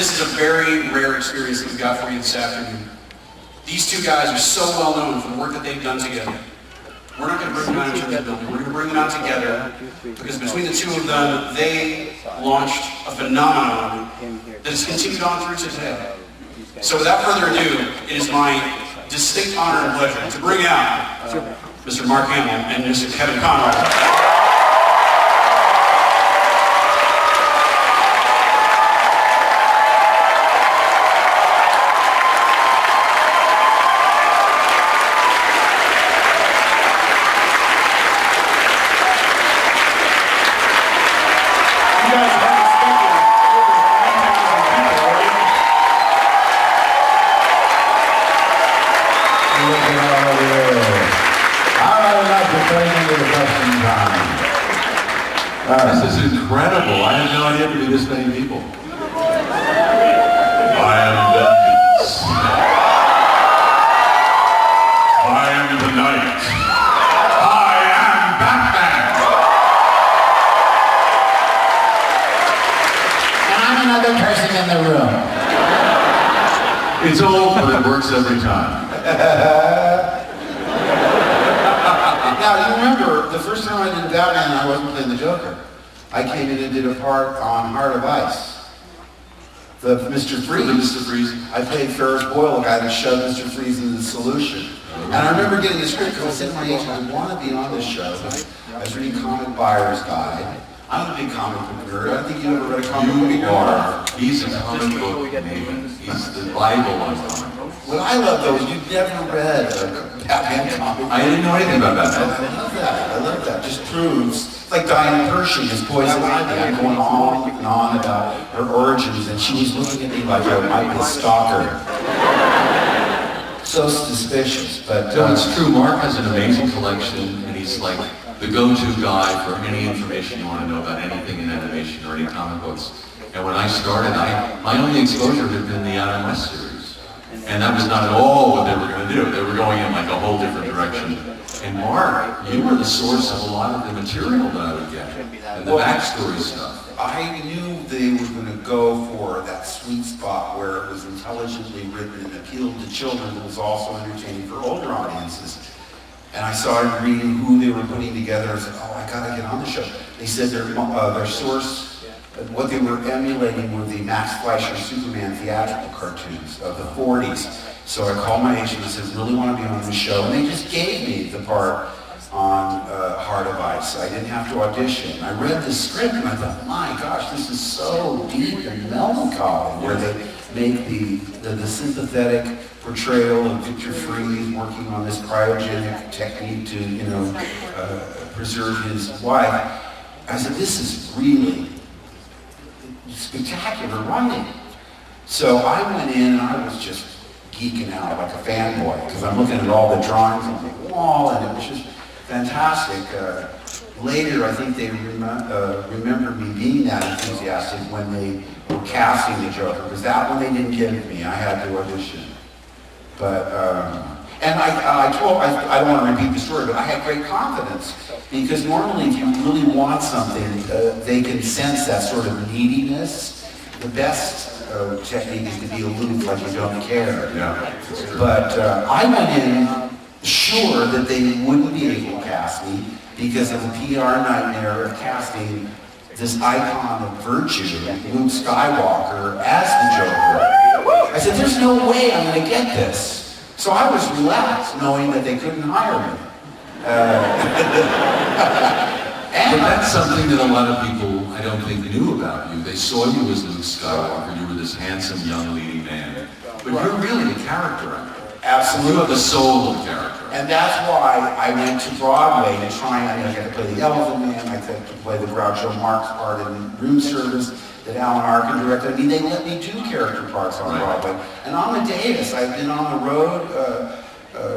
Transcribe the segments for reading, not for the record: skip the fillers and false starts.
this is a very rare experience that we've got for you this afternoon. These two guys are so well known for the work that they've done together. We're not going to bring them out into the building. We're going to bring them out together because between the two of them, they launched a phenomenon that has continued on through today. So without further ado, it is my distinct honor and pleasure to bring out Mr. Mark Hamil and Mr. Kevin Conroy. This is incredible. I had no idea there would be this many people. I am vengeance. I am the night. I am Batman. And I'm another person in the room. It's old, but it works every time. Now, you remember, the first time I did Batman, I wasn't playing the Joker. I came in and did a part on Heart of Ice. The Mr. Freeze. The Mr. Freeze. I played Ferris Boyle, the guy that shoved Mr. Freeze into the solution. And I remember getting the script because I said to my agent, I want to be on this show. I was reading Comic Buyer's Guide. I'm a big comic book nerd. I don't think you ever read a comic book. You are. He's a comic book maven. He's the Bible on comic books. What I love though is you've never read a Batman comic. I didn't know anything about Batman. I love that. I love that. Just proves. It's like Diane Pershing is Poison Ivy. I'm going on and on about her origins, and she was looking at me like I might be a stalker. So suspicious, but... No, it's true. Mark has an amazing collection, and he's like the go-to guy for any information you want to know about anything in animation or any comic books. And when I started, my only exposure had been the Adam West series. And that was not at all what they were going to do. They were going in like a whole different direction. And Mark, you were the source of a lot of the material that I would get, and the backstory stuff. I knew they were going to go for that sweet spot where it was intelligently written and appealed to children, but was also entertaining for older audiences. And I started reading who they were putting together and said, oh, I got to get on the show. They said their source, what they were emulating were the Max Fleischer Superman theatrical cartoons of the 40s. So I called my agent and said, really want to be on the show. And they just gave me the part on Heart of Ice. I didn't have to audition. I read the script and I thought, my gosh, this is so deep and melancholy, where they make the sympathetic portrayal of Victor Freeze working on this cryogenic technique to, preserve his wife. I said, this is really spectacular writing. So I went in and I was just geeking out like a fanboy because I'm looking at all the drawings on the wall and it was just fantastic. Later, I think they remember me being that enthusiastic when they were casting the Joker, because that one they didn't give me. I had to audition. But and I don't want to repeat the story, but I had great confidence because normally if you really want something, they can sense that sort of neediness. The best technique is to be aloof, like you don't care. Yeah, but I went in sure that they wouldn't be able to cast me because of the PR nightmare of casting this icon of virtue, Luke Skywalker, as the Joker. I said, there's no way I'm going to get this. So I was relaxed, knowing that they couldn't hire me. But that's something that a lot of people, I don't think, knew about you. They saw you as Luke Skywalker. You were this handsome young leading man. But you're really the character actor. Absolutely. You have the soul of the character. And that's why I went to Broadway to try and I got to play the Elephant Man, I got to play the Groucho Marx part in Room Service that Alan Arkin directed. I mean, they let me do character parts on Broadway. And Amadeus, I've been on the road.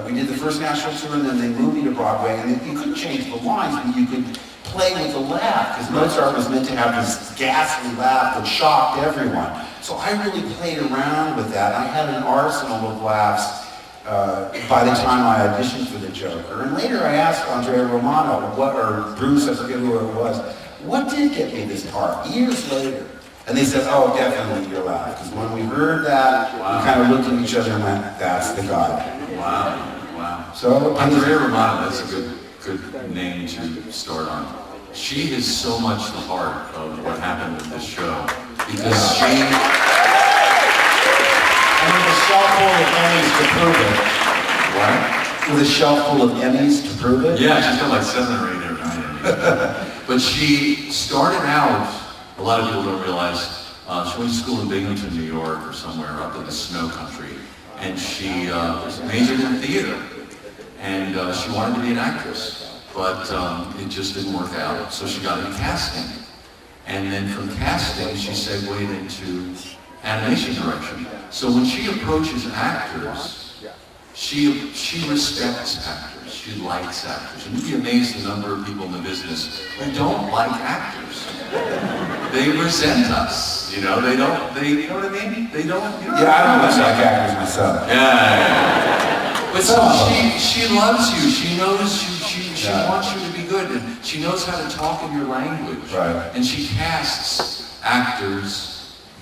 We did the first national tour and then they moved me to Broadway. And you couldn't change the lines, but you could play with the laugh, because Mozart was meant to have this ghastly laugh that shocked everyone. So I really played around with that. I had an arsenal of laughs by the time I auditioned for the Joker. And later I asked Andrea Romano, or Bruce, I forget who it was, what did get me this part? Years later. And they said, oh, definitely you're alive. Because when we heard that, we kind of looked at each other and went, that's the guy. Wow. So, Andrea Romano, that's a good name to start on. She is so much the heart of what happened with this show. Because she... And with a shelf full of Emmys to prove it. What? With a shelf full of Emmys to prove it? Yeah, she's got like 7 or 8 or 9 Emmys. But she started out, a lot of people don't realize, she went to school in Binghamton, New York, or somewhere up in the snow country. And she majored in theater. And she wanted to be an actress. But it just didn't work out. So she got into casting. And then from casting, she segued into animation direction. So when she approaches actors, she respects actors. She likes actors. And you'd be amazed the number of people in the business who don't like actors. They resent us. You know, you know what I mean? They don't, Yeah, I don't much like actors myself. Yeah. But so she loves you. She knows you. She wants you to be good. And she knows how to talk in your language. Right. And she casts actors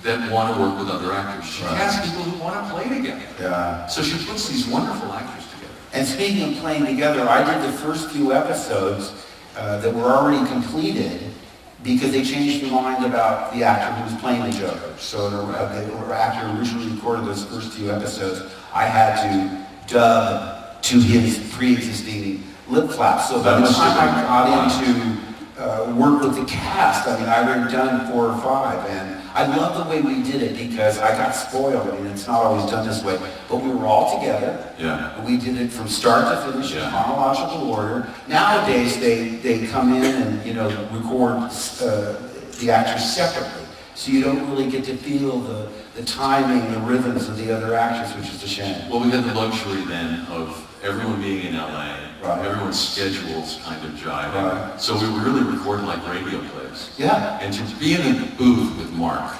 that want to work with other actors. She casts people who want to play together. Yeah. So she puts these wonderful actors together. And speaking of playing together, I did the first few episodes that were already completed because they changed their mind about the actor who was playing the Joker. So the actor originally recorded those first few episodes. I had to dub to his pre-existing lip flaps. So by the time I got into work with the cast, I mean, I already done 4 or 5, and I love the way we did it because I got spoiled. I mean, it's not always done this way, but we were all together. Yeah. We did it from start to finish in chronological order. Nowadays, they come in and, you know, record the actors separately. So you don't really get to feel the timing, the rhythms of the other actors, which is a shame. Well, we had the luxury then of everyone being in LA. Right. Everyone's schedules kind of jiving. Right. So we were really recording like radio plays. Yeah. And to be in the booth with Mark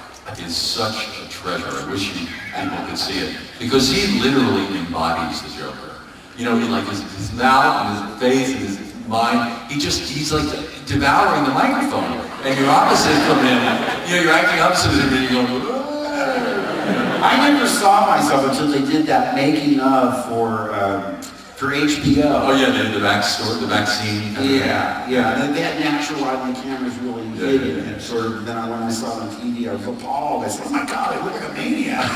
is such a treasure. I wish people could see it. Because he literally embodies the Joker. You know, like his mouth and his face and his mind, he's like devouring the microphone. And your opposite come in, you know, you're acting opposite of him and you go, I never saw myself until they did that making of for HBO. oh yeah, the back story, the back scene. Yeah. And they had natural light and the cameras really hid it. And sort of, then when I saw it on TV, I was appalled. I said, oh my God, I look like a maniac.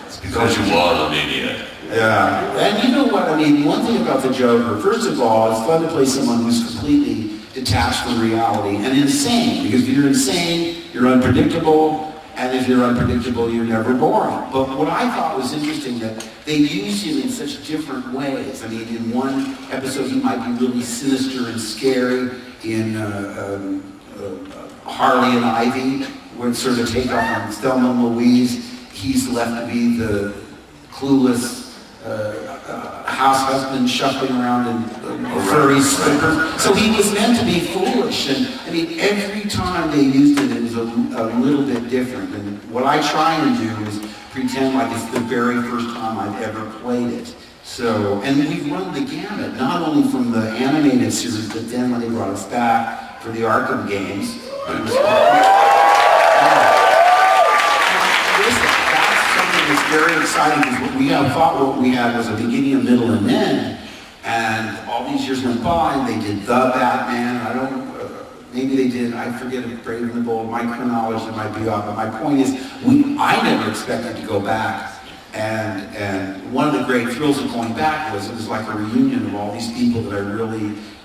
It's because you are the maniac. Yeah. And you know what, I mean, one thing about the Joker, first of all, it's fun to play someone who's completely detached from reality and insane. Because if you're insane, you're unpredictable. And if you're unpredictable, you're never boring. But what I thought was interesting that they used him in such different ways. I mean, in one episode, he might be really sinister and scary. In Harley and Ivy, where it's sort of a takeoff on Thelma and Louise, he's left to be the clueless house husband shuffling around in furry slippers. So he was meant to be foolish. And I mean, every time they used it, it was a little bit different. And what I try and do is pretend like it's the very first time I've ever played it. So, and we've run the gamut, not only from the animated series, but then when they brought us back for the Arkham games, it was it's very exciting because what we thought what we had was a beginning, a middle, and end. And all these years went by, and they did The Batman. I don't, maybe they did, I forget if Brave and the Bold, my chronology might be off, but my point is, I never expected to go back. And one of the great thrills of going back was it was like a reunion of all these people that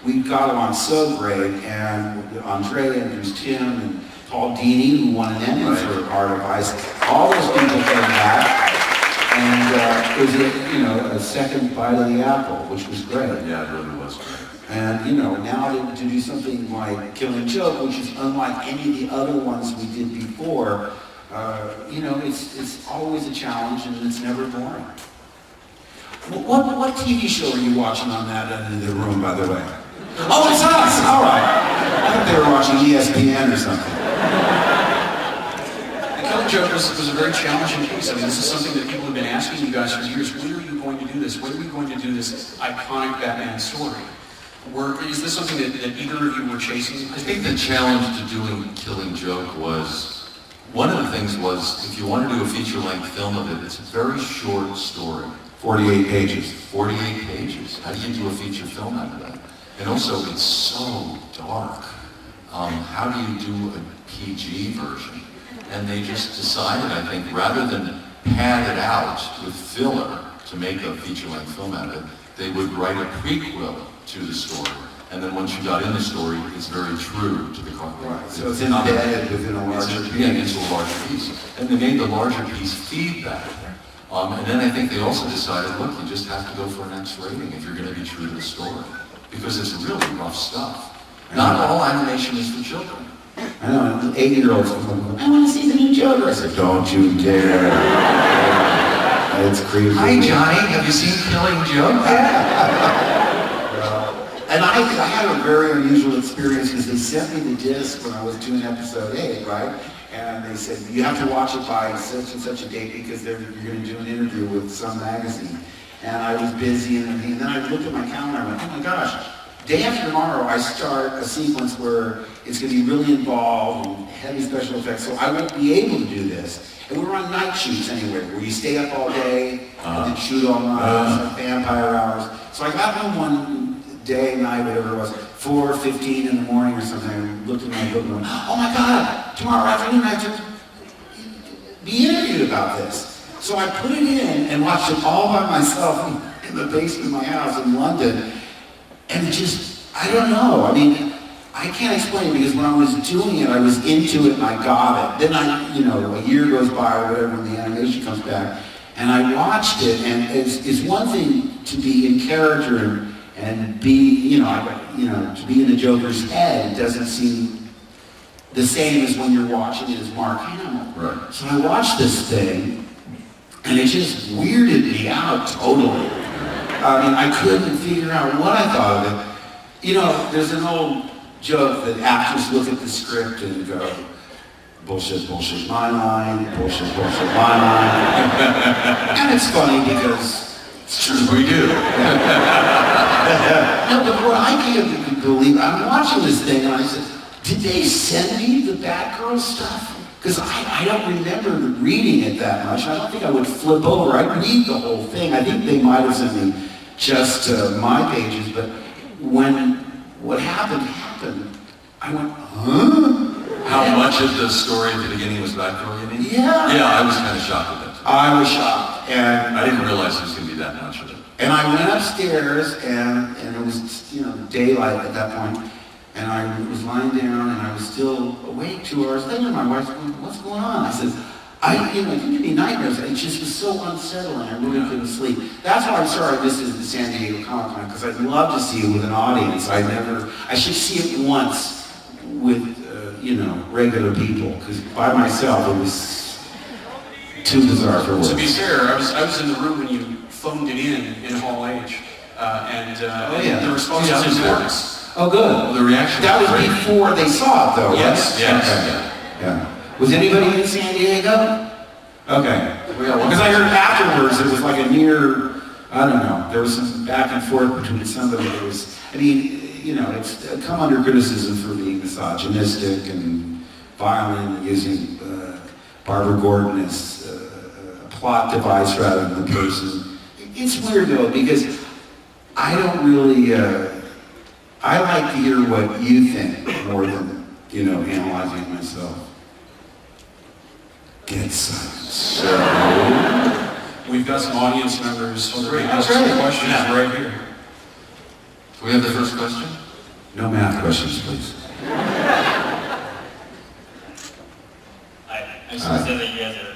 we got along so great. And Andrea and there's Tim and Paul Dini, who won an Emmy for Art of Ice. All those people came back, and it was a second bite of the apple, which was great. Yeah, it really was great. And now to do something like Killing Joke, which is unlike any of the other ones we did before, it's always a challenge and it's never boring. What TV show are you watching on that end of the room, by the way? Oh, it's us! All right. I thought they were watching ESPN or something. Killing Joke was a very challenging piece. I mean, this is something that people have been asking you guys for years. When are you going to do this? When are we going to do this iconic Batman story? Is this something that either of you were chasing? I think the challenge to doing Killing Joke was, one of the things was, if you want to do a feature-length film of it, it's a very short story. 48 pages. 48 pages. How do you do a feature film out of that? And also, it's so dark. How do you do a PG version? And they just decided, I think, rather than pad it out with filler to make a feature-length film out of it, they would write a prequel to the story. And then once you got in the story, it's very true to the comic. Right. So it's embedded within a larger piece. Yeah, into a larger piece. And they made the larger piece feed that. And then I think they also decided, look, you just have to go for an X rating if you're going to be true to the story. Because it's really rough stuff. Not all animation is for children. I know, 8-year-olds come, I want to see the new Joker. I said, don't you dare. It's creepy. Hi, Johnny. Have you seen Killing Joke? And I had a very unusual experience because they sent me the disc when I was doing episode 8, right? And they said, you have to watch it by such and such a date because you're going to do an interview with some magazine. And I was busy and everything. And then I looked at my calendar and I went, oh my gosh, day after tomorrow I start a sequence where it's going to be really involved and heavy special effects, so I won't be able to do this. And we were on night shoots anyway, where you stay up all day and then shoot all night, like vampire hours. So I got home one day, night, whatever it was, 4:15 in the morning or something, and looked at my book and went, oh my God, tomorrow afternoon I have to be interviewed about this. So I put it in and watched it all by myself in the basement of my house in London. And it just, I don't know. I mean, I can't explain it because when I was doing it, I was into it and I got it. Then a year goes by or whatever when the animation comes back, and I watched it, and it's one thing to be in character and be, to be in the Joker's head. It doesn't seem the same as when you're watching it as Mark Hamill. Right. So I watched this thing, and it just weirded me out totally. I mean, I couldn't figure out what I thought of it. There's an old joke that actors look at the script and go, bullshit, bullshit, my line, bullshit, bullshit, my line. And it's funny because it's true, we do. No, but what I can't believe, I'm watching this thing and I said, did they send me the Batgirl stuff? Because I don't remember reading it that much. I don't think I would flip over. I'd read the whole thing. I think they might have sent me just my pages, but when what happened, I went, huh? How much of the story at the beginning was Batgirl, you mean? Yeah. Yeah, I was kind of shocked at that. I was shocked. And I didn't realize there was going to be that much of it. And I went upstairs, and it was, daylight at that point, and I was lying down, and I was still awake 2 hours later. My wife's going, what's going on? I said, it didn't give me nightmares. It just was so unsettling. I really couldn't sleep. That's why I'm sorry this is the San Diego Comic Con, because I'd love to see it with an audience. I should see it once with, regular people, because by myself it was too bizarre for words. To be fair, I was in the room when you phoned it in Hall H, and the response was enormous. Oh, good. Well, the reaction that was great. before they saw it, though, Yes, right? yes. Okay. Yeah. Was anybody in San Diego? Okay. Because I heard afterwards it was like a near, I don't know, there was some back and forth between somebody that was, it's come under criticism for being misogynistic and violent and using Barbara Gordon as a plot device rather than the person. It's weird though, because I don't really, I like to hear what you think more than, analyzing it myself. Get silence. So, we've got some audience members who have some questions right here. Do we have the first question? No math questions, please. I just want to say that you guys are the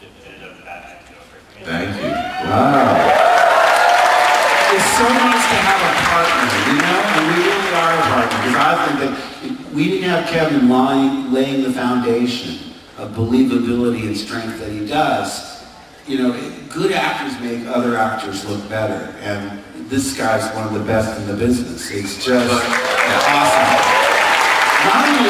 definitive Batman Joker. Thank you. Wow. It's so nice to have a partner, and we really are a partner, because I think that if we didn't have Kevin laying the foundation of believability and strength that he does, good actors make other actors look better, and this guy's one of the best in the business. It's just awesome. Not only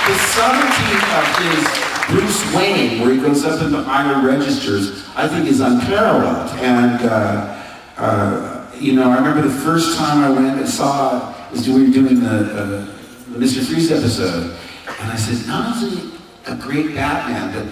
the subtlety of his Bruce Wayne, where he goes up into higher registers, I think is unparalleled. And you know, I remember the first time I went and saw, we were doing the Mr. Freeze episode, and I said, not only a great Batman, but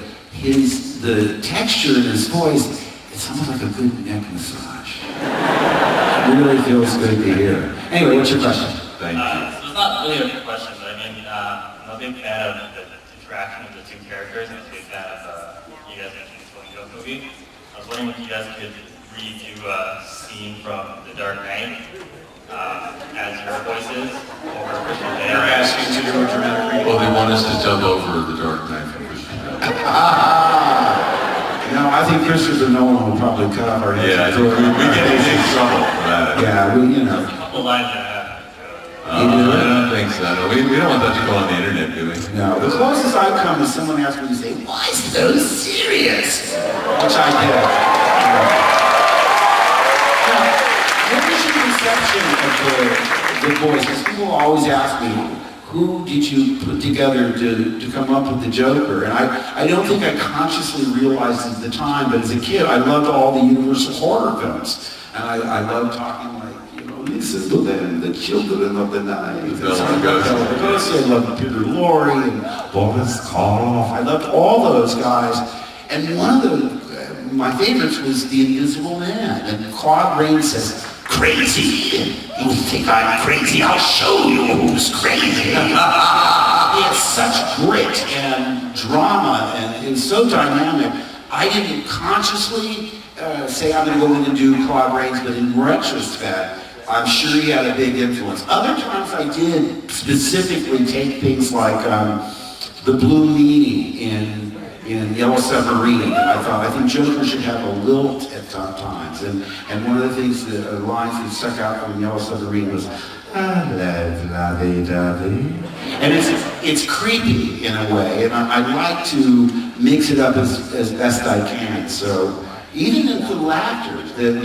the texture in his voice, it's almost like a good neck massage. It really feels good to hear. Anyway, what's your question? Thank you. So it's not really a question, but I mean, I'm a big fan of the interaction of the two characters, and a big fan of you guys mentioned the Twin Joke movie. I was wondering if you guys could redo a scene from The Dark Knight as your voices, or Christian Bale. You're asking to do a dramatic reading. Well, they want us to dub over The Dark Knight from Christian Bale. No, I think Christopher Nolan will probably cut off our heads. Yeah, I think we get in big trouble for that. Yeah, you know. There's a couple lines that I have. I don't think so. No, we don't want that to go on the internet, do we? No, the closest I've come is someone asked me to say, why so serious? Which I did. Now, what is your conception of the voice? Because people always ask me, who did you put together to come up with the Joker? And I don't think I consciously realized at the time, but as a kid, I loved all the Universal horror films. And I loved talking like, this is the children of the night. I loved Peter Lorre and Boris Karloff. I loved all those guys. And one of my favorites was The Invisible Man. And Claude Rains says, crazy? You think I'm crazy? I'll show you who's crazy. He had such grit and drama, and it was so dynamic. I didn't consciously say I'm going to go in and do Claude Rains, but in retrospect, I'm sure he had a big influence. Other times I did specifically take things like the Blue Meanie in Yellow Submarine. And I think Joker should have a lilt at times. And one of the things, the lines that stuck out from Yellow Submarine was, and it's creepy in a way, and I like to mix it up as best I can. So even in the actors, that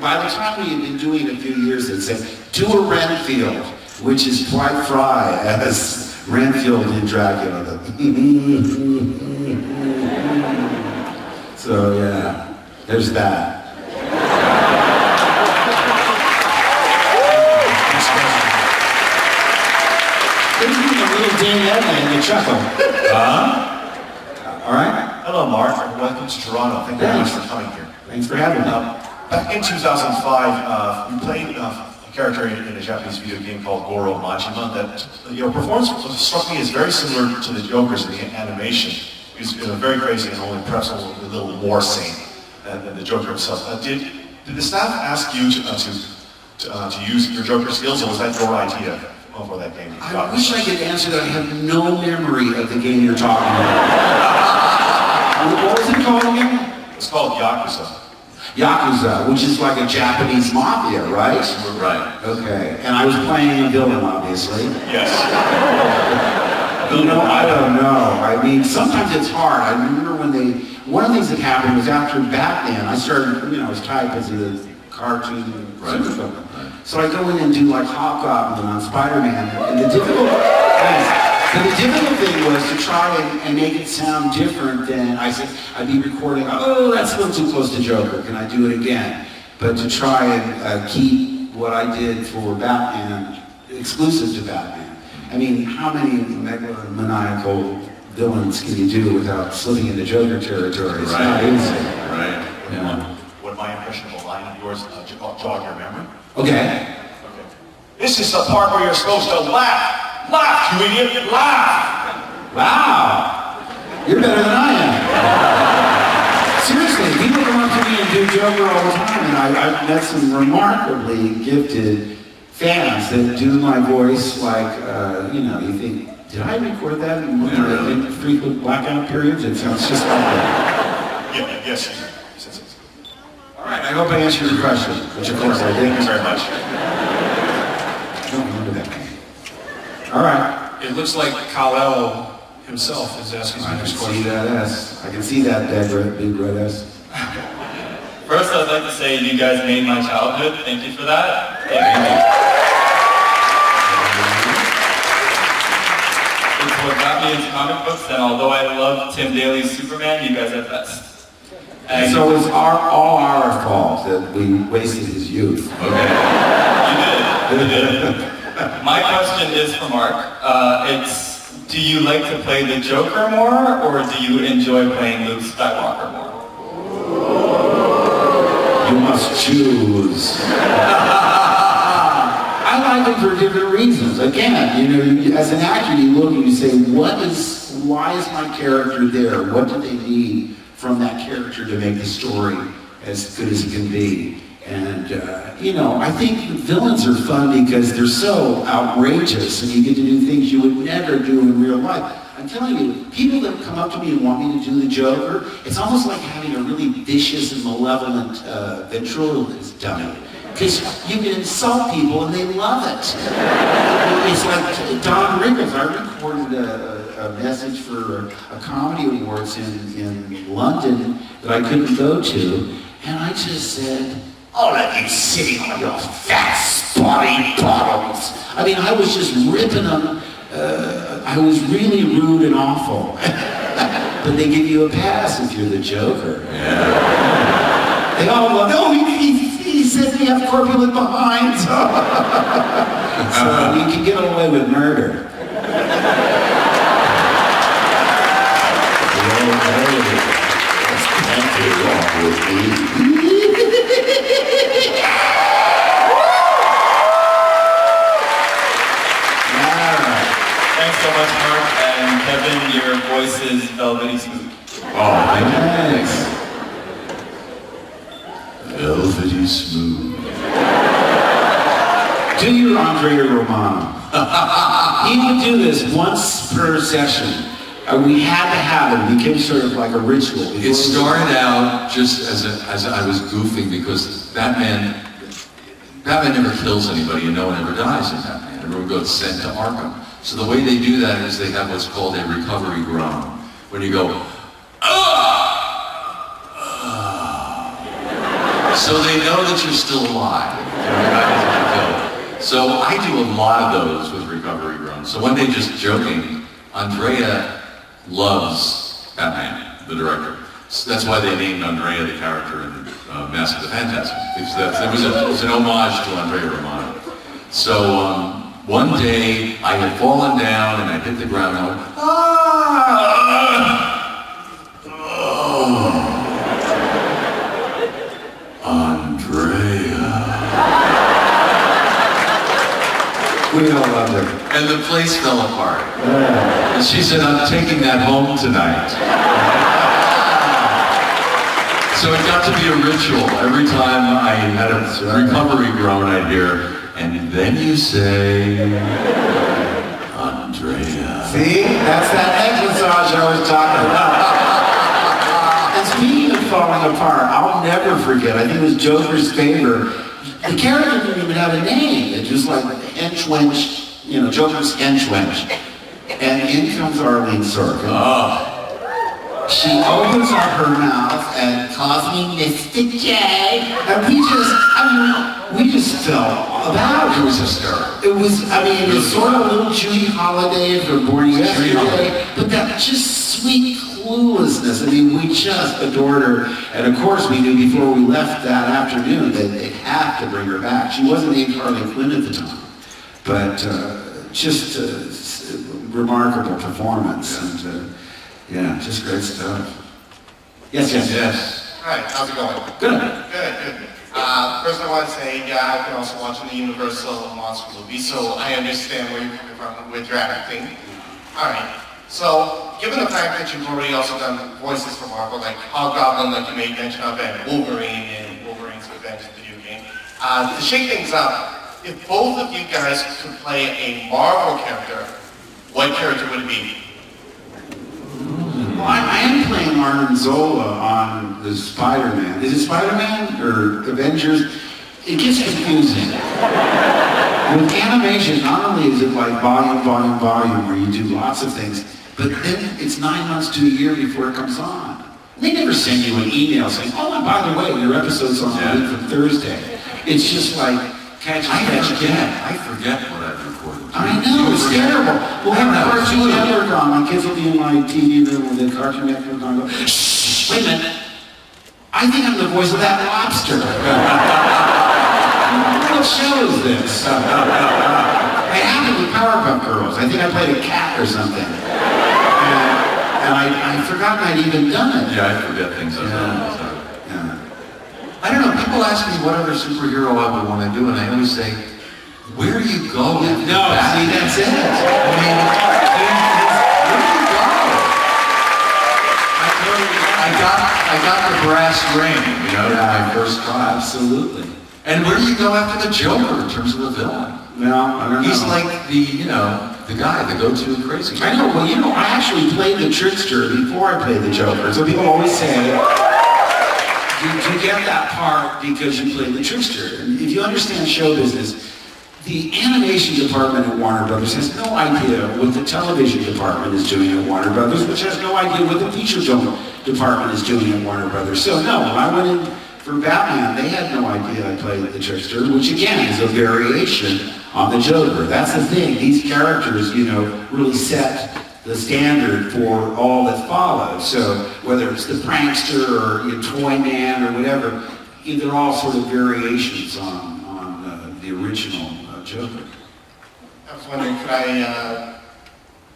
by the time we had been doing it a few years, they'd say, do a Renfield, which is Dwight Fry as Renfield in Dracula. So yeah, there's that. There's even a little Dane Edna in the chuckle. All right? Hello, Mark. Welcome to Toronto. Thank you very much for coming here. Thanks for having me. Back in 2005, you played a character in a Japanese video game called Goro Majima that your performance struck me as very similar to the Joker's in the animation. He was very crazy and only perhaps a little more sane than the Joker himself. Did the staff ask you to use your Joker skills, or was that your idea for that game? I wish I could answer that. I have no memory of the game you're talking about. What was it called again? It's called Yakuza. Yakuza, which is like a Japanese mafia, right? Right. Okay. And I was playing a villain, obviously. Yes. I don't know. I mean, sometimes it's hard. I remember one of the things that happened was after Batman, I started, I was type as a cartoon supervillain. Right. So I go in and do like Hobgoblin on Spider-Man, and the difficult thing was to try and make it sound different than I'd be recording, oh, that's a little too close to Joker, can I do it again? But to try and keep what I did for Batman exclusive to Batman. I mean, how many megalomaniacal villains can you do without slipping into Joker territory? It's not easy. Right. Yeah. Would my impression of a line of yours jog your memory? Okay. This is the part where you're supposed to laugh. Laugh, you idiot, laugh! Wow! You're better than I am. Seriously, people come up to me and do Joker all the time, and I've met some remarkably gifted fans that do my voice like, you think, did I record that in frequent blackout periods? It sounds just like that. Yes. All right, I hope I answered your question, which of course I did. Thank you very much. I don't remember that game. All right. It looks like Kal-El himself is asking the I can next see question. that S. I can see that big red S. First, I'd like to say you guys made my childhood. Thank you for that. It's what got me into comic books, and although I love Tim Daly's Superman, you guys are best. So it's all our fault that we wasted his youth. Okay. You did. My question is for Mark. Do you like to play the Joker more, or do you enjoy playing Luke Skywalker more? You must choose. I like him for different reasons. Again, as an actor, you look and you say, why is my character there? What do they need from that character to make the story as good as it can be? And, I think villains are fun because they're so outrageous and you get to do things you would never do in real life. I'm telling you, people that come up to me and want me to do the Joker, it's almost like having a really vicious and malevolent ventriloquist dummy. Because you can insult people and they love it. It's like Don Rickles. I recorded a message for a comedy awards in London that I couldn't go to, and I just said, "All of you sitting on your fat, spotty bottoms." I mean, I was just ripping them. I was really rude and awful. But they give you a pass if you're the Joker. Yeah. They all love, he says they have corpulent behinds. So you can get away with murder. That's plenty wrong with me. Thanks so much, Mark. And Kevin, your voice is velvety smooth. Oh, Thanks. velvety smooth. Do your Andrea Romano. He would do this once per session. We had to have it. It became sort of like a ritual. It started out just as I was goofing because Batman never kills anybody and no one ever dies in Batman. Everyone gets sent to Arkham. So the way they do that is they have what's called a recovery groan. When you go, so they know that you're still alive. You're not easily killed. So I do a lot of those with recovery groans. So one day, just joking, Andrea loves Batman, the director. So that's why they named Andrea the character in Mask of the Phantasm. It was an homage to Andrea Romano. So one day I had fallen down and I hit the ground and I went, Andrea. We all loved her. And the place fell apart. And she said, I'm taking that home tonight. So it got to be a ritual. Every time I had a recovery groan, I'd hear, and then you say, Andrea. See? That's that neck massage I was talking about. And speaking of falling apart, I'll never forget, I think it was Joker's favor. The character didn't even have a name. It was like henchwench, Joker's henchwench. And in comes Arlene Sorkin. Oh. She opens up her mouth and calls me Mr. J. And we just fell about. It was hysterical. It was, it's sort of a little Judy Holiday for Born Yesterday, but that just sweet cluelessness. We just adored her. And of course, we knew before we left that afternoon that they'd have to bring her back. She wasn't named Harley Quinn at the time, but just a remarkable performance. And yeah, just great stuff. Yes. Hi, how's it going? Good. Good. First I want to say, I've been also watching the Universal monster movie, so I understand where you're coming from with your acting. Alright, so given the fact that you've already also done voices for Marvel, like Hobgoblin, like you made mention of, and Wolverine in Wolverine's Revenge, the video game, to shake things up, if both of you guys could play a Marvel character, what character would it be? Well, I am playing Arnim Zola on the Spider-Man. Is it Spider-Man or Avengers? It gets confusing. With animation, not only is it like volume, where you do lots of things, but then it's 9 months to a year before it comes on. They never send you an email saying, oh, and by the way, your episode's on a week from Thursday. It's just like, I forget what I've recorded. I know, it's terrible. We'll have Cartoon Network on. My kids will be in my TV room with the Cartoon Network on. Go, shh, wait a minute. I think I'm the voice of that lobster. What show is this? I happened with Powerpuff Girls. I think I played a cat or something. And I'd forgotten I'd even done it. Yeah, I forget things sometimes. Yeah. I don't know, people ask me what other superhero I would want to do, and I always say, where do you go? No, see, that's it. I mean, where do you go? I got the brass ring, you know, my first try. Absolutely. And where do you go after the Joker in terms of a villain? No, I don't know. He's like the, the guy, the go-to crazy guy. I know, well, I actually played the trickster before I played the Joker. So people always say, you get that part because you played the trickster. And if you understand show business, the animation department at Warner Brothers has no idea what the television department is doing at Warner Brothers, which has no idea what the feature film department is doing at Warner Brothers. So no, when I went in for Batman, they had no idea I played the trickster, which again is a variation on the Joker. That's the thing. These characters, really set the standard for all that follows. So whether it's the prankster or Toy Man or whatever, they're all sort of variations on the original Joker. I was wondering, could I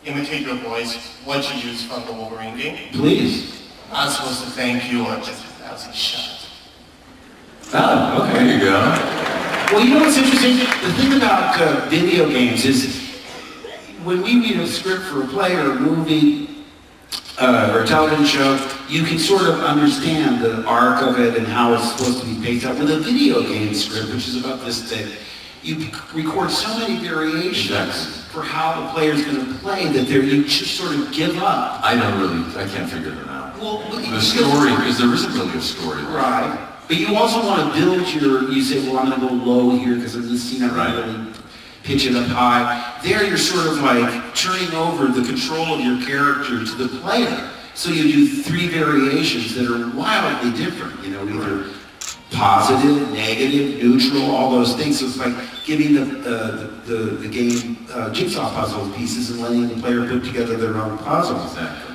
imitate your voice? What you use from the Wolverine game? Please. I was supposed to thank you or just 1,000 shots. Oh, okay. There you go. Well, you know what's interesting? The thing about video games is when we read a script for a play or a movie or a television show, you can sort of understand the arc of it and how it's supposed to be paced out. With a video game script, which is about this thick, you record so many variations for how the player's going to play that you just sort of give up. I can't figure them out. Well, The story, because there isn't really a story. Right. But you also want to build you say, well, I'm going to go low here because of this scene, I'm going to really pitch it up high. There you're sort of like turning over the control of your character to the player. So you do 3 variations that are wildly different, either positive, negative, neutral, all those things. So it's like giving the game jigsaw puzzle pieces and letting the player put together their own puzzles. Exactly.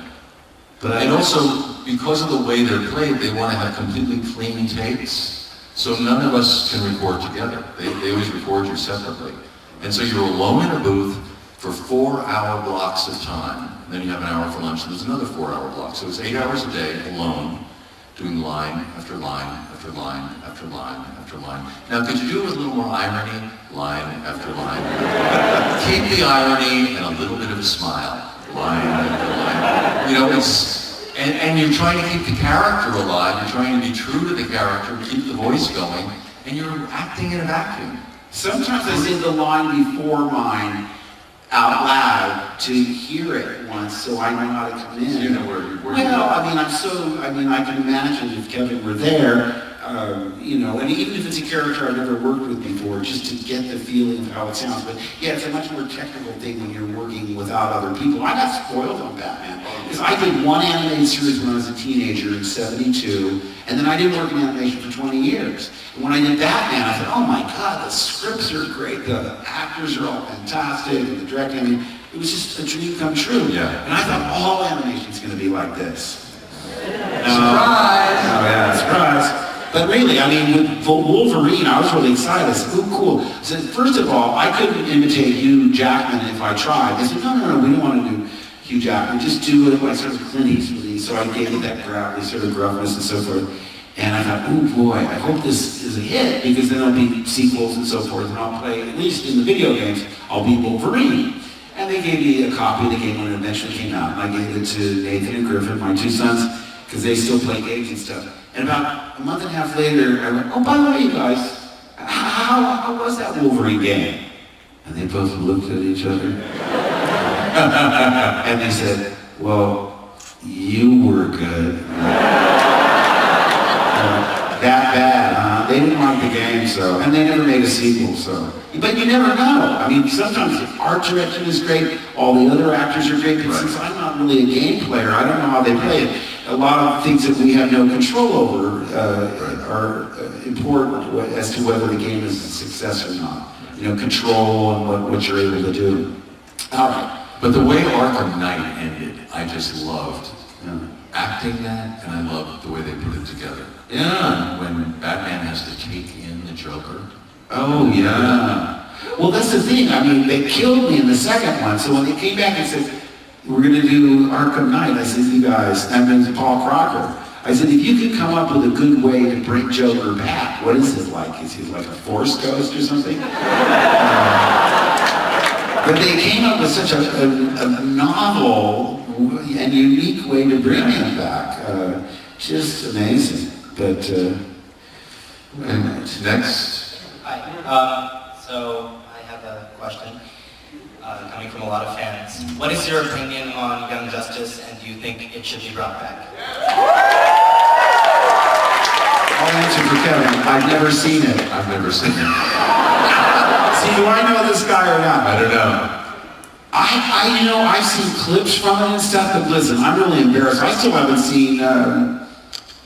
But also, because of the way they're played, they want to have completely clean takes. So none of us can record together. They always record you separately. And so you're alone in a booth for 4-hour blocks of time. And then you have an hour for lunch, and there's another 4-hour block. So it's 8 hours a day alone, doing line after line after line after line after line. Now, could you do it with a little more irony? Line after line. Keep the irony and a little bit of a smile. Line after line. And you're trying to keep the character alive. You're trying to be true to the character, keep the voice going, and you're acting in a vacuum. sometimes I say the line before mine out loud to hear it once so I know how to come in. So you know where Well, I can imagine if Kevin were there, and even if it's a character I've never worked with before, just to get the feeling of how it sounds. But yeah, it's a much more technical thing when you're working without other people. I got spoiled on Batman, because I did one animated series when I was a teenager in '72, and then I didn't work in animation for 20 years. And when I did Batman, I thought, oh my God, the scripts are great, the actors are all fantastic, and the directing, it was just a dream come true. Yeah. And I thought all animation's going to be like this. Surprise! Oh yeah, surprise. But really, with Wolverine, I was really excited. I said, oh, cool. I said, first of all, I couldn't imitate Hugh Jackman if I tried. They said, no, we don't want to do Hugh Jackman. Just do it like sort of Clint Eastwood. So I gave it that gravelly sort of gruffness and so forth. And I thought, oh boy, I hope this is a hit, because then there'll be sequels and so forth, and I'll play, at least in the video games, I'll be Wolverine. And they gave me a copy of the game when it eventually came out. And I gave it to Nathan and Griffin, my two sons, because they still play games and stuff. And about a month and a half later, I went, oh, by the way, you guys, how was that Wolverine game? And they both looked at each other. And they said, well, you were good. That bad, huh? They didn't like the game, so, and they never made a sequel, so. But you never know. Sometimes the art direction is great, all the other actors are great, but since I'm not really a game player, I don't know how they play it. A lot of things that we have no control over are important as to whether the game is a success or not. Control and what you're able to do. All right. But the way Arkham Knight ended, I just loved. acting that, and I love the way they put it together. Yeah. When Batman has to take in the Joker. Oh, yeah. Well, that's the thing. I mean, they killed me in the second one. So when they came back and said, we're going to do Arkham Knight, I said, you guys, that means Paul Crocker. I said, if you could come up with a good way to bring Joker back, what is it like? Is he like a Force ghost or something? But they came up with such a novel and unique way to bring him back. Just amazing. But, And next. Hi. So I have a question coming from a lot of fans. What is your opinion on Young Justice, and do you think it should be brought back? I'll answer for Kevin. I've never seen it. I've never seen it. See, do I know this guy or not? I don't know. I've seen clips from it and stuff, but listen, I'm really embarrassed. I still haven't seen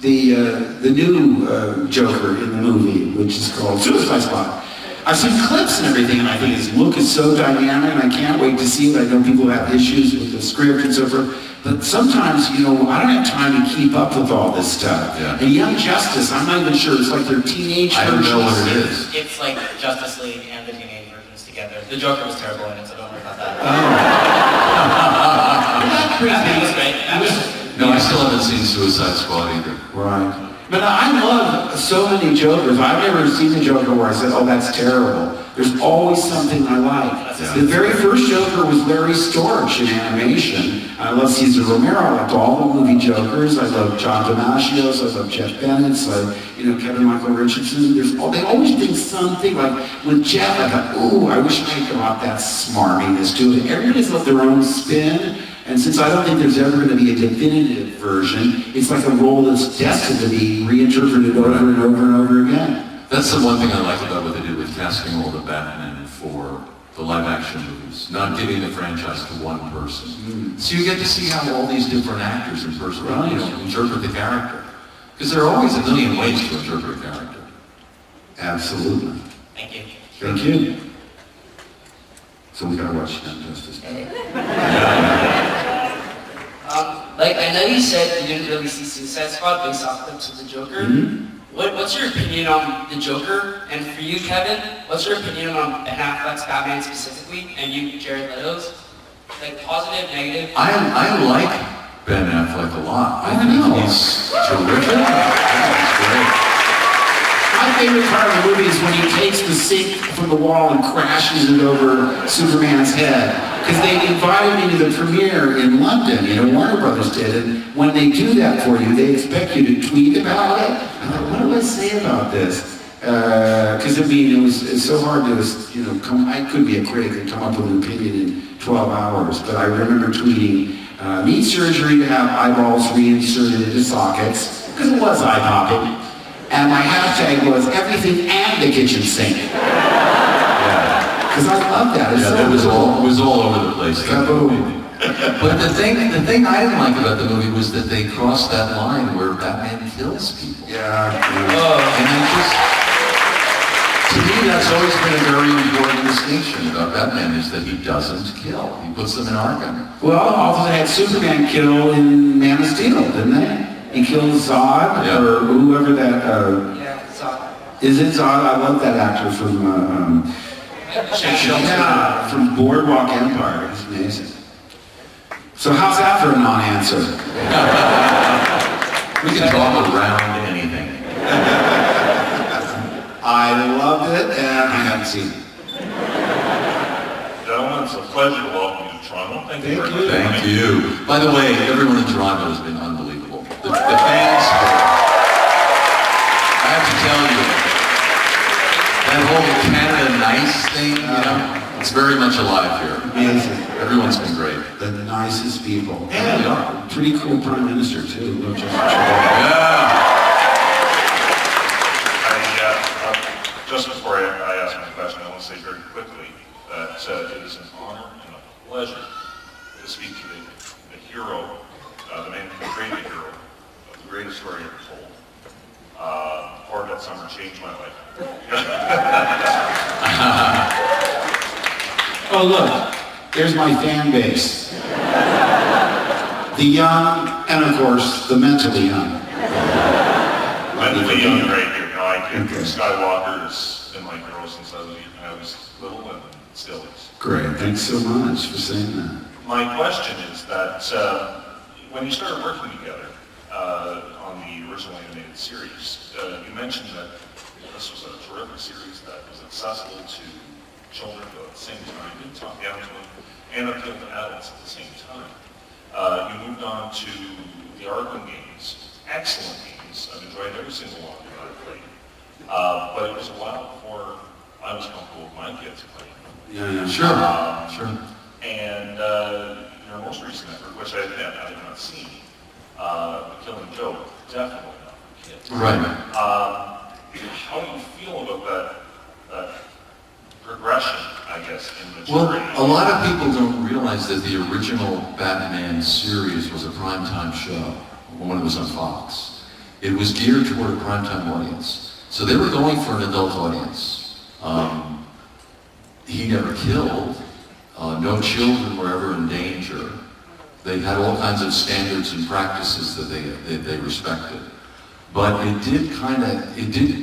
the new Joker in the movie, which is called Suicide Squad. I've seen clips and everything, and I think his look is so dynamic, and I can't wait to see it. I know people have issues with the script and so forth, but sometimes, I don't have time to keep up with all this stuff. Yeah. And Young Justice, I'm not even sure, it's like their teenage I don't know what versions. it is. It's like Justice League and the teenage versions together. The Joker was terrible in it, so don't worry about that. That Batman was creepy. great. No, I still haven't seen Suicide Squad either. Right. But I love so many Jokers. I've never seen a Joker where I said, oh, that's terrible. There's always something I like. Yeah. The very first Joker was Larry Storch in animation. I love Cesar Romero. I loved all the movie Jokers. I love John Damascios. I love Jeff Bennett. Kevin Michael Richardson. They always think something like with Jeff. I thought, ooh, I wish I got that smarminess to it. Everybody's got their own spin. And since I don't think there's ever going to be a definitive version, it's like a role that's destined to be reinterpreted over and over and over again. That's the one thing I like about what they did with casting all the Batman for the live-action movies, not giving the franchise to one person. So you get to see how all these different actors interpret the character. Because there are always a million ways to interpret a character. Absolutely. Thank you. Thank you. So we gotta watch Young Justice. I know you said you didn't really see Suicide Squad based off clips of the Joker. What's your opinion on the Joker? And for you, Kevin, what's your opinion on Ben Affleck's Batman specifically, and you, Jared Leto's? Like positive, negative? I like Ben Affleck a lot. I think he's terrific. He's great. My favorite part of the movie is when he takes the sink from the wall and crashes it over Superman's head. Because they invited me to the premiere in London, Warner Brothers did, and when they do that for you, they expect you to tweet about it. I'm like, what do I say about this? Because it's so hard to, I could be a critic and come up with an opinion in 12 hours, but I remember tweeting, need surgery to have eyeballs reinserted into sockets, because it was eye-popping. And my hashtag was everything and the kitchen sink. Because I love that. It's so it was cool. all over the place. Kaboom. But the thing I didn't like about the movie was that they crossed that line where Batman kills people. Yeah. And to me, that's always been a very important distinction about Batman is that he doesn't kill. He puts them in Arkham. Well, also they had Superman kill in Man of Steel, didn't they? He killed Zod, or whoever that, Yeah, Zod. is it Zod? I love that actor from, from Boardwalk Empire. It's amazing. So how's that for a non-answer? We can talk around anything. I loved it, and I haven't seen it. Gentlemen, it's a pleasure to welcome you to Toronto. Thank you very much. Thank you. By the way, everyone in Toronto has been unbelievable. The fans, I have to tell you, that whole Canada Nice thing, it's very much alive here. Amazing. Everyone's been great. The nicest people. And a pretty cool prime minister, too. Yeah. Just before I ask my question, I want to say very quickly that it is an honor and a pleasure to speak to the hero, the man who created the hero of the greatest story ever told. Part of that summer changed my life. Oh, look, there's my fan base. The young, and of course, the mentally young. Mentally young right here. No, I kid. Okay. Skywalker has been my hero since I was little and still is. Great, thanks so much for saying that. My question is that when you started working together on the original animated series, you mentioned that this was a terrific series that was accessible to children, but at the same time didn't talk down to them, and appeal to adults at the same time. You moved on to the Arkham games, excellent games. I've enjoyed every single one that I've played. But it was a while before I was comfortable with my kids playing. Yeah, Sure. And your most recent effort, which I have not seen, The Killing Joke, definitely not for kids. Right. How do you feel about that progression, I guess, in Well, maturity? a lot of people don't realize that the original Batman series was a primetime show when it was on Fox. It was geared toward a primetime audience. So they were going for an adult audience. He never killed. No children were ever in danger. They had all kinds of standards and practices that they respected. But it did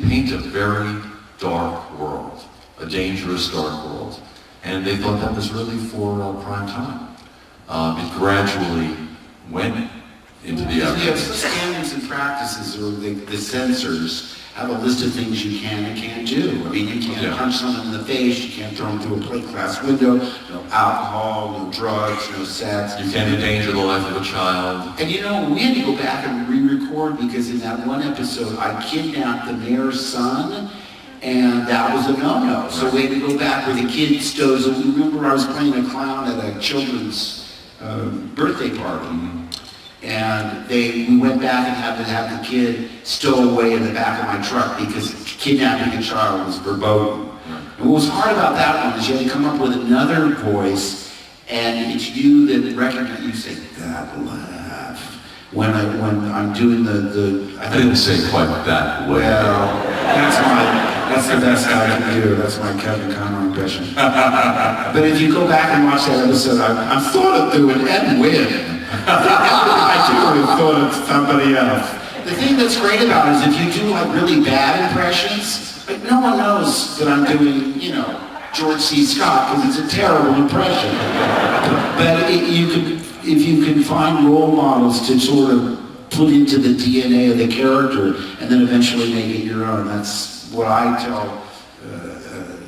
paint a very dark world, a dangerous dark world. And they thought that was really for prime time. It gradually went into the You have advertising. standards and practices, or the censors have a list of things you can and can't do. I mean, you can't Yeah. punch someone in the face, you can't throw them through a plate glass window, no alcohol, no drugs, no sex. You can't endanger the life of a child. And you know, we had to go back and re-record because in that one episode, I kidnapped the mayor's son, and that was a no-no. So we had to go back where the kid stows. And remember, I was playing a clown at a children's birthday party. And we went back and had to have the kid stow away in the back of my truck because kidnapping a child was verboten. And what was hard about that one is you had to come up with another voice, and it's you that recognize, you say, that laugh. When I'm doing I didn't say quite that way. well, that's the best I can do. That's my Kevin Conroy impression. But if you go back and watch that episode, I'm thought of doing Ed Wynn. I do have thought of somebody else. The thing that's great about it is if you do like really bad impressions, like no one knows that I'm doing, George C. Scott because it's a terrible impression. But if you can find role models to sort of put into the DNA of the character and then eventually make it your own, that's what I tell.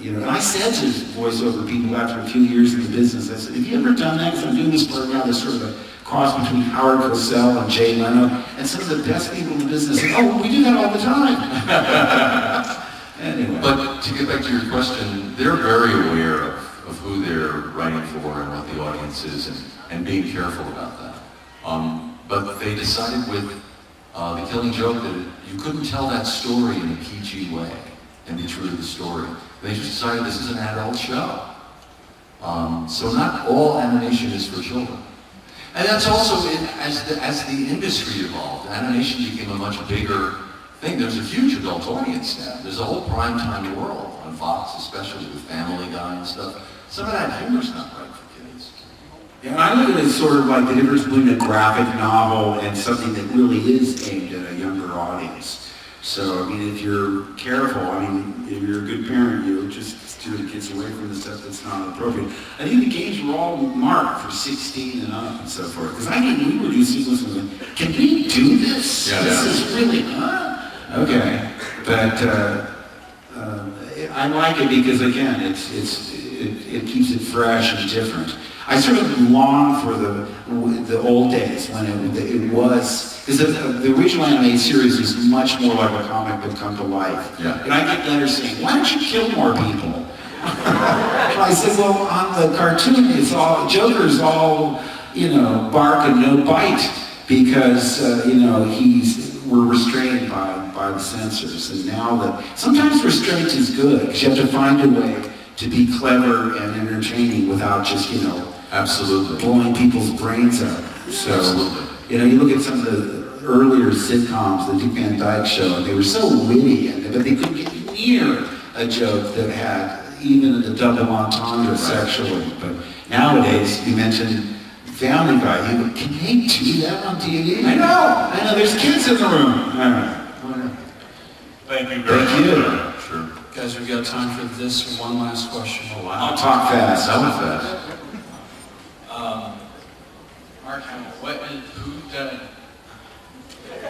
And I said to voiceover people after a few years in the business, I said, have you ever done that? Because I'm doing this part now, this sort of a cross between Howard Cosell and Jay Leno, and some of the best people in the business say, oh, we do that all the time. Anyway. But to get back to your question, they're very aware of who they're writing for and what the audience is and being careful about that. But they decided with The Killing Joke that you couldn't tell that story in a PG way and be true to the story. They just decided this is an adult show. So not all animation is for children. And that's also, as the industry evolved, animation became a much bigger thing. There's a huge adult audience now. There's a whole primetime world on Fox, especially with Family Guy and stuff. Some of that humor's not right for kids. Yeah, and I look at it as sort of like the difference between a graphic novel and something that really is aimed at a younger audience. So, I mean, if you're careful, if you're a good parent, you'll just steer the kids away from the stuff that's not appropriate. I think the games were all marked for 16 and up and so forth. Because we were doing sequences like, can we do this? Yeah, This yeah. is really, Okay. But I like it because, again, it keeps it fresh and different. I sort of long for the old days when it was, because the original animated series is much more like a comic book come to life. Yeah. And I get letters saying, why don't you kill more people? And I said, well, on the cartoon, it's all, Joker's all, bark and no bite because, we're restrained by the censors. And now that, sometimes restraint is good because you have to find a way to be clever and entertaining without just, Absolutely. blowing people's brains out. So, Absolutely. you look at some of the earlier sitcoms, the Dick Van Dyke Show, and they were so witty, but they couldn't get near a joke that had even the double entendre sexually. But nowadays, you mentioned Family Guy. You go, can they do that on TV? I know, there's kids in the room. All right. Thank you very Thank you. much. Sure. Guys, we've got time for this one last question. Oh, wow. I'll talk fast. That was fast. Mark Hamill,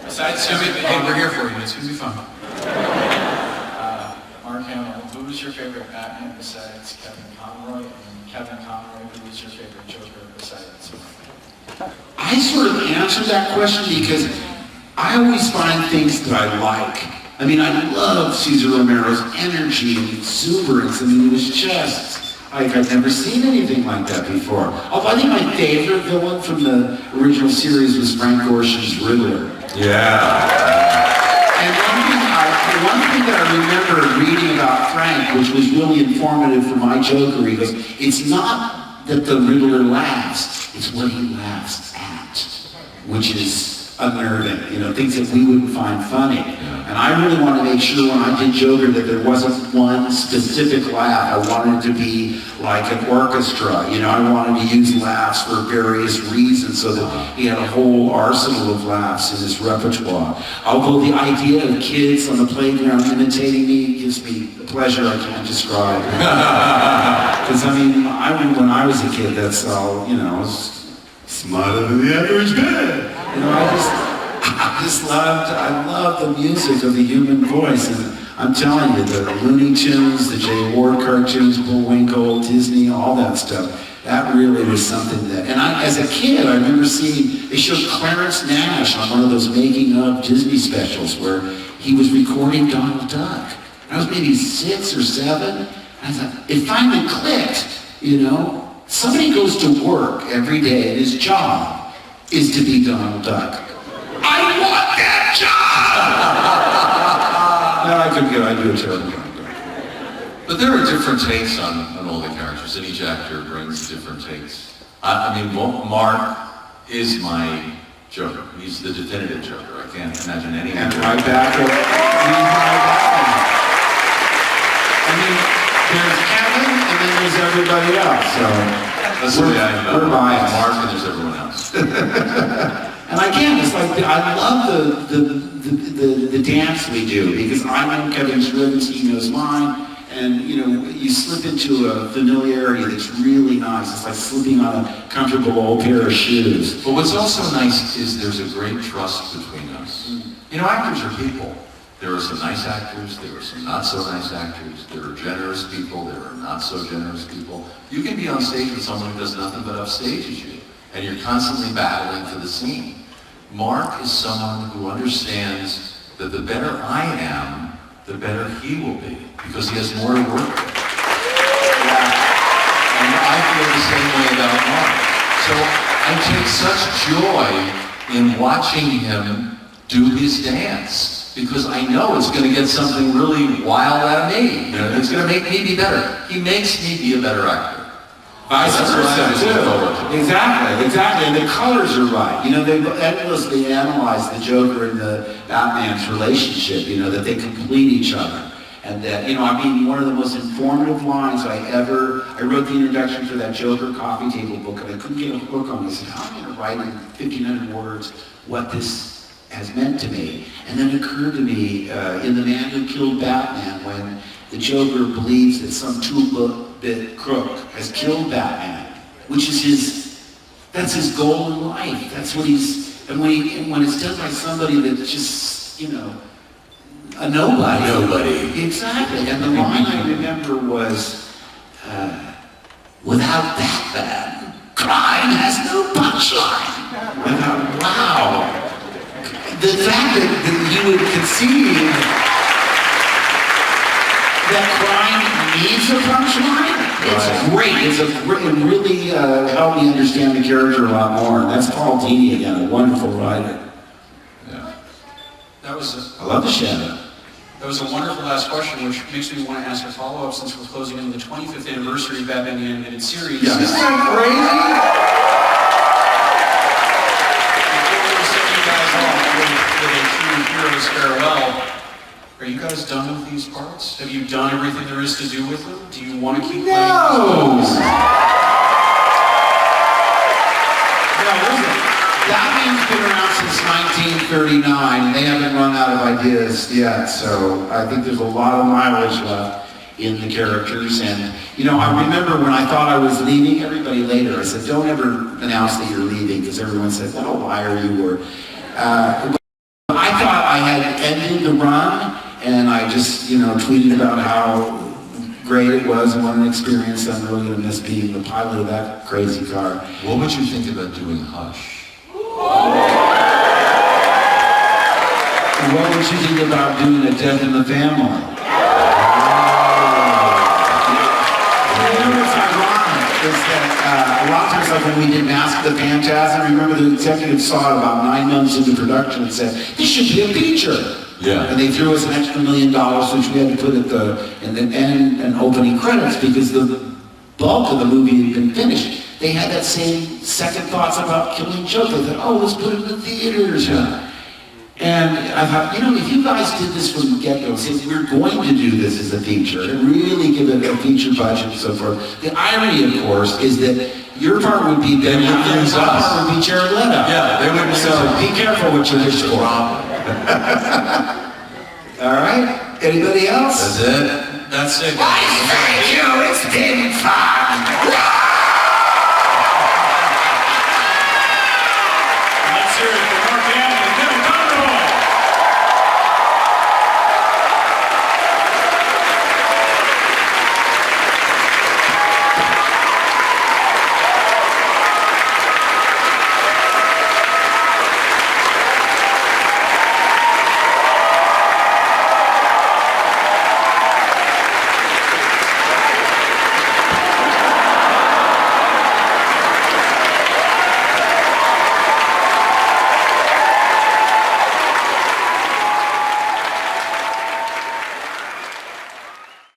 besides Jimmy, hey, we're here for you. It's going to be fun. Mark Hamill, who is your favorite Batman besides Kevin Conroy? And Kevin Conroy, who is your favorite Joker besides Mark? I sort of answered that question because I always find things that I like. I mean, I love Cesar Romero's energy and exuberance. I mean, it was just like I'd never seen anything like that before. Although I think my favorite villain from the original series was Frank Gorshin's Riddler. Yeah. And one thing that I remember reading about Frank, which was really informative for my Joker, he goes, it's not that the Riddler laughs, it's what he laughs at, which is unnerving, things that we wouldn't find funny. And I really wanted to make sure when I did Joker that there wasn't one specific laugh. I wanted it to be like an orchestra. I wanted to use laughs for various reasons so that he had a whole arsenal of laughs in his repertoire. Although the idea of kids on the playground imitating me gives me a pleasure I can't describe. Because when I was a kid, that's all, smarter than the average kid. I love the music of the human voice, and I'm telling you, the Looney Tunes, the Jay Ward cartoons, Bullwinkle, Disney, all that stuff, that really was something that, and as a kid, I remember they showed Clarence Nash on one of those making of Disney specials where he was recording Donald Duck. I was maybe 6 or 7, and I thought, it finally clicked, Somebody goes to work every day, and his job is to be Donald Duck. I want that job! No, I couldn't get it. I do a terrible job. But there are different takes on all the characters, and each actor brings different takes. Mark is my Joker. He's the definitive Joker. I can't imagine any And other. right back at there's Kevin, and then there's everybody else. So That's the way I am. we're biased. Mark and there's everyone else. And again, it's like I love the dance we do because I know Kevin's rhythms, he knows mine, and you slip into a familiarity that's really nice. It's like slipping on a comfortable old pair of shoes. But what's also nice is there's a great trust between us. Actors are people. There are some nice actors, there are some not so nice actors, there are generous people, there are not so generous people. You can be on stage with someone who does nothing but upstages you, and you're constantly battling for the scene. Mark is someone who understands that the better I am, the better he will be, because he has more to work with. And I feel the same way about Mark. So I take such joy in watching him do his dance, because I know it's going to get something really wild out of me. It's going to make me be better. He makes me be a better actor. Vice That's what I versa, always look forward to. too. Exactly. And the colors are right. They've endlessly analyzed the Joker and the Batman's relationship, that they complete each other. And that, one of the most informative lines I wrote the introduction for that Joker coffee table book, and I couldn't get a hook on it. I said, how am I going to write in 1,500 words what this has meant to me? And then it occurred to me, in The Man Who Killed Batman, when the Joker believes that some two-bit crook has killed Batman, which is that's his goal in life. That's what and when it's done by somebody that's just, a nobody. Nobody. Exactly. And the line I remember was, without Batman, crime has no punchline. I thought, wow. The fact that you would conceive that crime needs a punchline, it's great. It really helped me understand the character a lot more. And that's Paul Dini again, a wonderful writer. Yeah. I love the Shadow. That was a wonderful last question, which makes me want to ask a follow-up since we're closing in the 25th anniversary of Batman the Animated Series. Yeah. Isn't that crazy? Heroes farewell. Are you guys done with these parts? Have you done everything there is to do with them? Do you want to keep playing these movies? Batman's been around since 1939, and they haven't run out of ideas yet, so I think there's a lot of mileage left in the characters. And, you know, I remember when I thought I was leaving, everybody later, I said, don't ever announce that you're leaving, because everyone said, well, why are you? Or, I thought I had ended the run, and I just, you know, tweeted about how great it was and what an experience. I'm really going to miss being the pilot of that crazy car. What would you think about doing Hush? What would you think about doing A Death in the Family? You know what's ironic is that a lot of times, like when we did Mask the Phantasm, I remember the executive saw it about 9 months into production and said, this should be a feature. Yeah. And they threw us an extra $1 million, which we had to put in the end and opening credits, because the bulk of the movie had been finished. They had that same second thoughts about Killing Joke. They thought, oh, let's put it in the theaters. Yeah. And I thought, you know, if you guys did this from the get-go, said we're going to do this as a feature, and really give it a feature budget and so forth. The irony, of course, is that your part would be Ben Affleck's part would be Jared Leto. Yeah, they wouldn't. So be careful what you wish for. All right. Anybody else? That's it. That's it. Thank you. It's been fun.